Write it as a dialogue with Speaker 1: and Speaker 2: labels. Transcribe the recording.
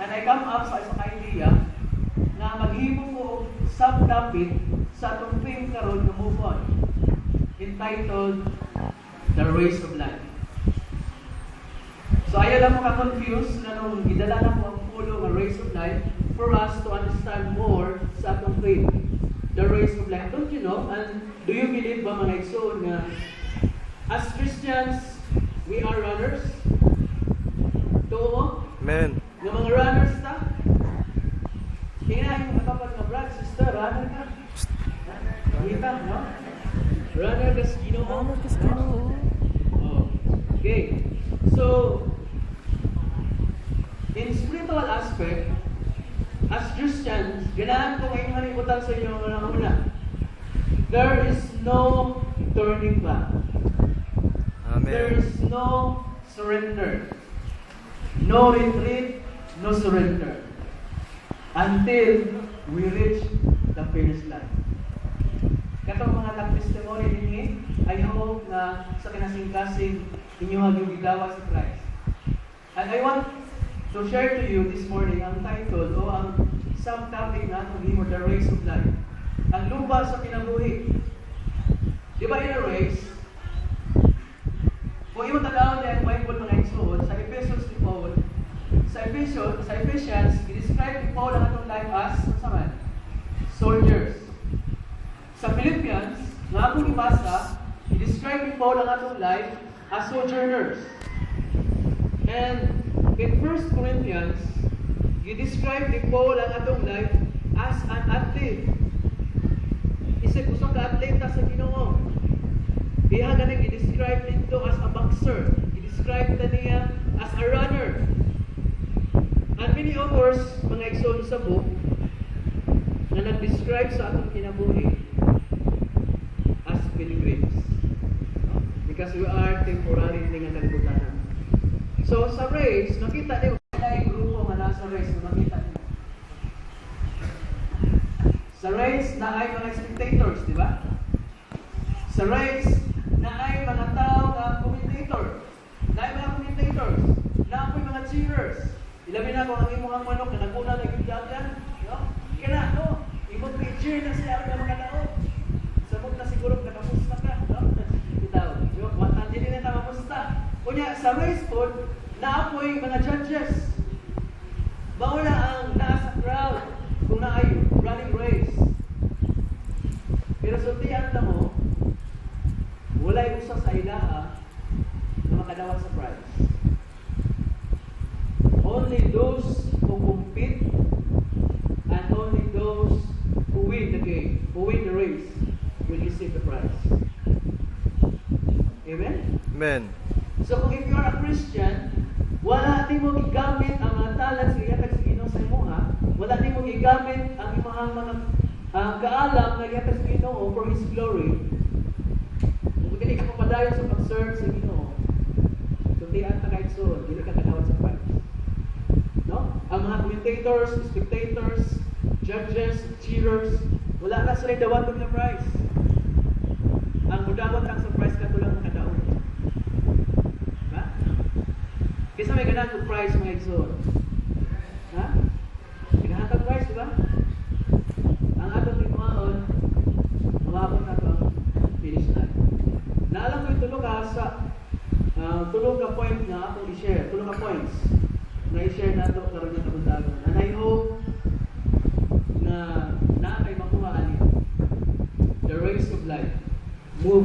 Speaker 1: And I come up sa isang idea na maghimo ko subtopic sa atong theme karon nga move on, entitled The Race of Life. So ayaw lang mo ka-confuse na nung gidala na mo ang pulo ng Race of Life for us to understand more sa atong theme, The Race of Life. Don't you know, and do you believe ba mga igsoon nga as Christians, we are runners? Tuo mo?
Speaker 2: Amen.
Speaker 1: Nga mga runners ta? Tingnan yung katapat nga brad, sister, runner ka? Kita, no? Runner kas Ginoo.
Speaker 2: Runner kas Ginoo.
Speaker 1: Oh. Okay. So, in spiritual aspect, as Christians, ganahan ko ngayong halimutan sa inyo una. There is no turning back.
Speaker 2: Amen.
Speaker 1: There is no surrender. No retreat, no surrender. Until we reach the finish line. Katong mga nag-testimony ninyo, I hope na sa kinasing-kasing inyo yung gigawa sa Christ. And I want to share to you this morning ang title o ang subtopic na itong himo, The Race of Life. Ang luba sa kinabuhi. Di ba in a race, kung imo tanaw na ang Bible mga igsoon, sa Ephesians ni Paul, sa Ephesians, i-describe ni Paul ang atong life as, masaman, soldiers. Sa Philippians, nga akong ibasa, i-describe ni Paul ang atong life as sojourners. And in 1 Corinthians, i-describe ni Paul ang atong life as an athlete. Isip usang ka-atleta sa Ginoo. Diha ganang i-describe nito as a boxer. I-describe na niya as a runner. And many authors, mga igsoon sa book, na nag-describe sa atong kinabuhi as pilgrims. Because we are temporary nga nagputanan. So sa race, nakita niyo na yung grupo nga nasa race, nakita niyo. Sa race, na ay mga spectators, di ba? Sa race, na ay mga tao na commentator. Na ay mga commentators. Na ako'y mga cheerers. Ilabi na kung ang imong manok na naguna na yung yan. No? Kaya no? Imong cheer na siya ang mga tao. Sabot na siguro katapusta ka. No? Itaw. Watan din na tamapusta. Kunya, sa race po, na ako'y mga judges. Mauna ang nasa crowd kung na ay running race. Pero sultihan na mo, walay usa sa ilaha na makadawat sa prize. Only those who compete and only those who win the game, who win the race, will receive the prize. Amen?
Speaker 2: Amen.
Speaker 1: So kung if you are a Christian, wala natin mo gigamit ang mga talents nga yatag sa Ginoo sa imo ha. Wala natin mo gigamit ang imong mga kaalam nga yatag sa Ginoo for His glory. Kung dili ka papadayon sa pag-serve sa Ginoo, so tiyan ta kahit so, dili ka kadawat sa prize. No? Ang mga commentators, spectators, judges, cheerers, wala na sila dawat ng prize. Ang mudawat ang sa prize katulang nakadaot. Ha? Kisa may ganang kong prize mga igsoon. Ha? Ganahan prize, di ba? Ang atong tinuaon, mababot na ito ang finish line. Naalam ko yung tulong ka point na atong i-share. Tulong ka points na i-share na ito karoon yung kabundagon. And I hope na naakay makuha ani the race of life. Move